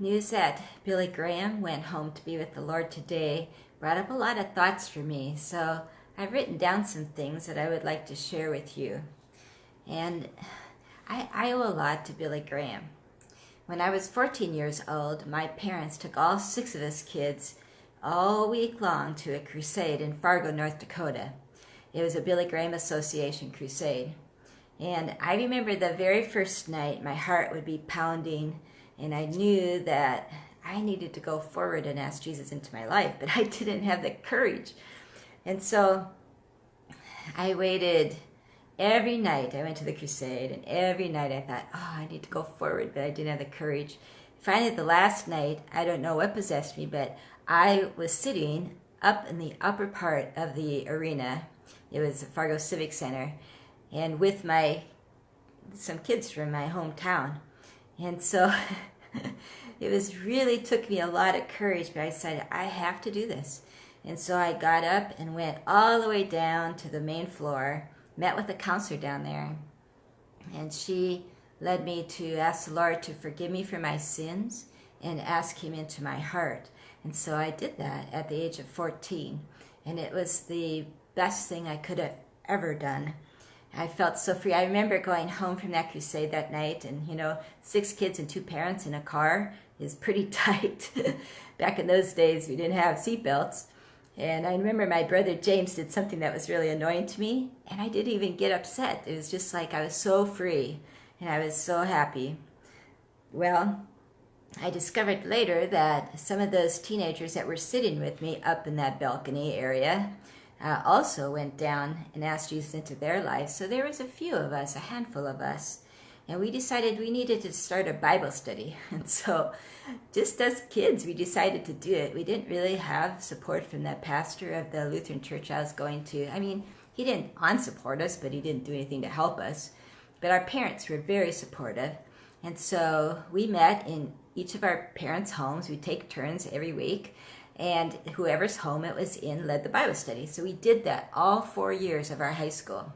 News that Billy Graham went home to be with the Lord today brought up a lot of thoughts for me. So I've written down some things that I would like to share with you. And I owe a lot to Billy Graham. When I was 14 years old, my parents took all 6 of us kids all week long to a crusade in Fargo, North Dakota. It was a Billy Graham Association crusade. And I remember the very first night, my heart would be pounding, and I knew that I needed to go forward and ask Jesus into my life, but I didn't have the courage. And so I waited every night. I went to the crusade, and every night I thought, oh, I need to go forward, but I didn't have the courage. Finally, the last night, I don't know what possessed me, but I was sitting up in the upper part of the arena. It was the Fargo Civic Center, and with some kids from my hometown. And so it took me a lot of courage, but I decided I have to do this. And so I got up and went all the way down to the main floor, met with a counselor down there, and she led me to ask the Lord to forgive me for my sins and ask Him into my heart. And so I did that at the age of 14, and it was the best thing I could have ever done. I felt so free. I remember going home from that crusade that night, and 6 kids and 2 parents in a car is pretty tight. Back in those days, we didn't have seatbelts. And I remember my brother James did something that was really annoying to me, and I didn't even get upset. It was just like I was so free, and I was so happy. Well, I discovered later that some of those teenagers that were sitting with me up in that balcony area also went down and asked Jesus into their lives. So there was a few of us, a handful of us, and we decided we needed to start a Bible study. And so just as kids, we decided to do it. We didn't really have support from the pastor of the Lutheran church I was going to. I mean, he didn't unsupport us, but he didn't do anything to help us. But our parents were very supportive. And so we met in each of our parents' homes. We take turns every week, and whoever's home it was in led the Bible study. So we did that all 4 years of our high school.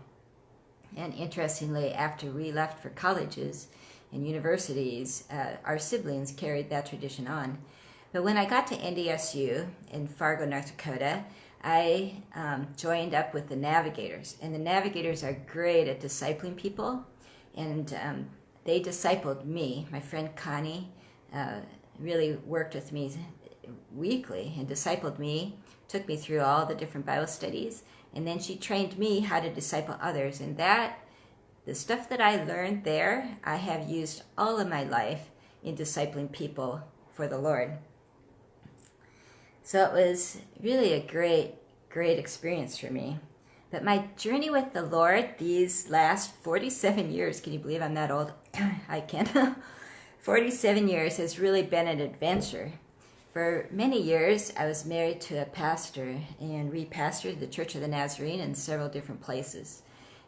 And interestingly, after we left for colleges and universities, our siblings carried that tradition on. But when I got to NDSU in Fargo, North Dakota, I joined up with the Navigators. And the Navigators are great at discipling people. And they discipled me. My friend Connie really worked with me weekly and discipled me, took me through all the different Bible studies, and then she trained me how to disciple others. And the stuff that I learned there, I have used all of my life in discipling people for the Lord. So it was really a great, great experience for me. But my journey with the Lord these last 47 years, can you believe I'm that old? I can. 47 years has really been an adventure. For many years, I was married to a pastor, and we pastored the Church of the Nazarene in several different places.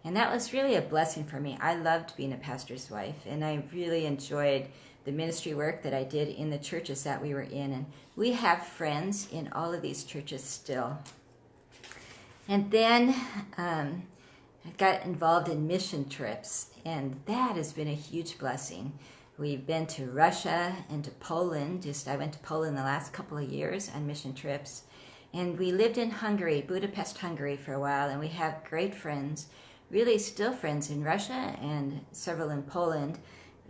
And that was really a blessing for me. I loved being a pastor's wife, and I really enjoyed the ministry work that I did in the churches that we were in. And we have friends in all of these churches still. And then I got involved in mission trips, and that has been a huge blessing. We've been to Russia and to Poland. I went to Poland the last couple of years on mission trips. And we lived in Hungary, Budapest, Hungary for a while, and we have great friends, really still friends in Russia and several in Poland,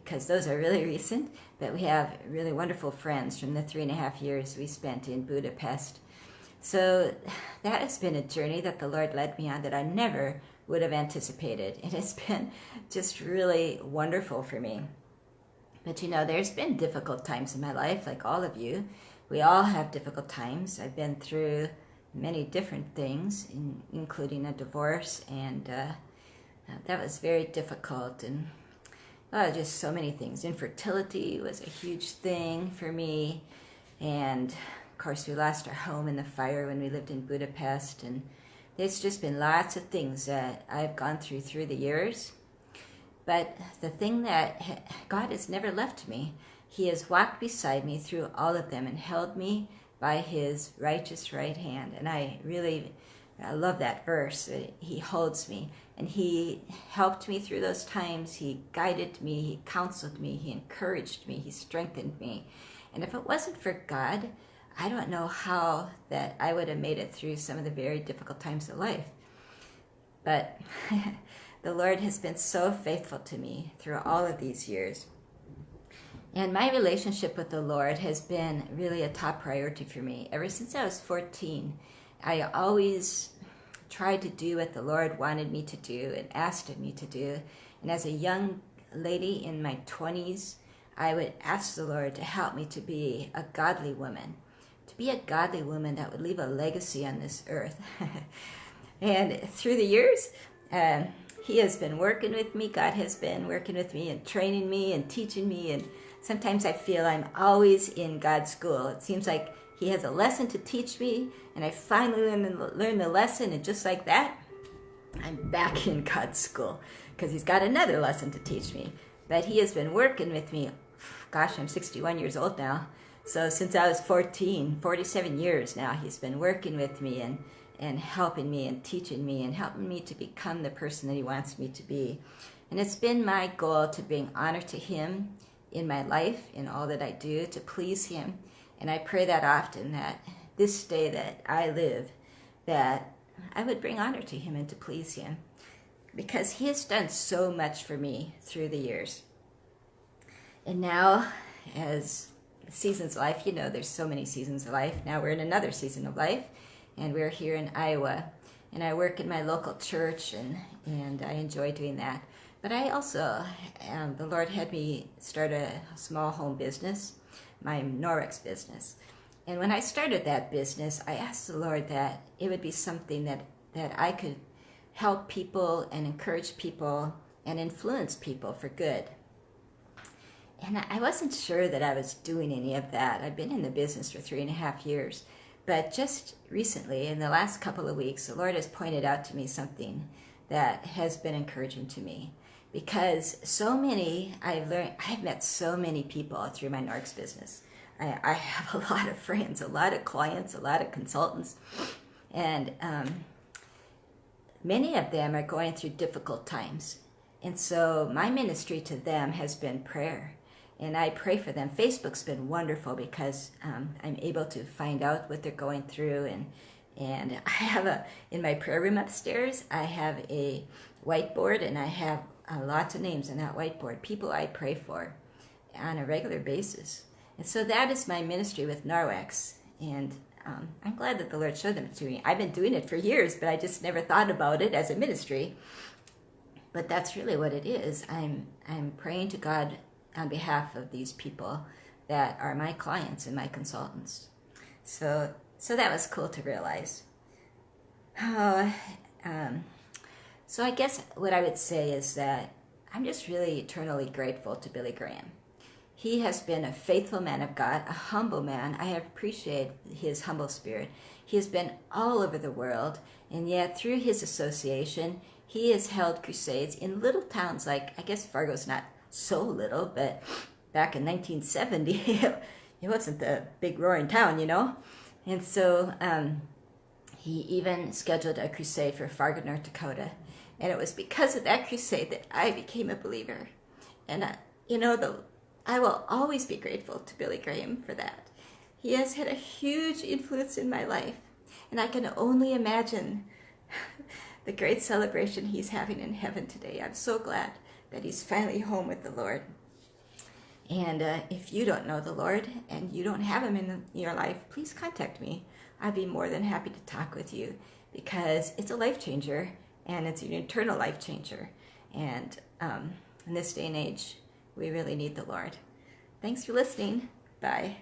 because those are really recent. But we have really wonderful friends from the 3.5 years we spent in Budapest. So that has been a journey that the Lord led me on that I never would have anticipated. It has been just really wonderful for me. But there's been difficult times in my life, like all of you. We all have difficult times. I've been through many different things, including a divorce, and that was very difficult. And just so many things. Infertility was a huge thing for me. And, of course, we lost our home in the fire when we lived in Budapest. And there's just been lots of things that I've gone through the years. But the thing that God has never left me, He has walked beside me through all of them and held me by His righteous right hand. And I really I love that verse. He holds me, and he helped me through those times. He guided me, he counseled me, he encouraged me, he strengthened me. And if it wasn't for God, I don't know how that I would have made it through some of the very difficult times of life. But the Lord has been so faithful to me through all of these years. And my relationship with the Lord has been really a top priority for me. Ever since I was 14, I always tried to do what the Lord wanted me to do and asked of me to do. And as a young lady in my 20s, I would ask the Lord to help me to be a godly woman, that would leave a legacy on this earth. And through the years, he has been working with me. God has been working with me and training me and teaching me. And sometimes I feel I'm always in God's school. It seems like he has a lesson to teach me, and I finally learn the lesson, and just like that, I'm back in God's school because he's got another lesson to teach me. But he has been working with me. Gosh, I'm 61 years old now. So since I was 14, 47 years now, he's been working with me and helping me and teaching me and helping me to become the person that he wants me to be. And it's been my goal to bring honor to him in my life, in all that I do, to please him. And I pray that often, that this day that I live, that I would bring honor to him and to please him, because he has done so much for me through the years. And now, as seasons of life, there's so many seasons of life. Now we're in another season of life, and we're here in Iowa. And I work in my local church, and I enjoy doing that. But I also, the Lord had me start a small home business, my Norwex business. And when I started that business, I asked the Lord that it would be something that I could help people and encourage people and influence people for good. And I wasn't sure that I was doing any of that. I've been in the business for 3.5 years. But just recently, in the last couple of weeks, the Lord has pointed out to me something that has been encouraging to me. Because I've met so many people through my Norwex business. I have a lot of friends, a lot of clients, a lot of consultants. And many of them are going through difficult times. And so my ministry to them has been prayer. And I pray for them. Facebook's been wonderful because I'm able to find out what they're going through. And I have in my prayer room upstairs, I have a whiteboard, and I have lots of names on that whiteboard, people I pray for on a regular basis. And so that is my ministry with Norwex. And I'm glad that the Lord showed them to me. I've been doing it for years, but I just never thought about it as a ministry. But that's really what it is. I'm praying to God on behalf of these people that are my clients and my consultants. So that was cool to realize. So I guess what I would say is that I'm just really eternally grateful to Billy Graham. He has been a faithful man of God, a humble man. I have appreciated his humble spirit. He has been all over the world, and yet through his association, he has held crusades in little towns like, I guess Fargo's not so little, but back in 1970, it wasn't the big roaring town, And so he even scheduled a crusade for Fargo, North Dakota. And it was because of that crusade that I became a believer. And, I will always be grateful to Billy Graham for that. He has had a huge influence in my life. And I can only imagine the great celebration he's having in heaven today. I'm so glad that he's finally home with the Lord. And if you don't know the Lord and you don't have him in your life, please contact me. I'd be more than happy to talk with you, because it's a life changer, and it's an eternal life changer. And in this day and age, we really need the Lord. Thanks for listening. Bye.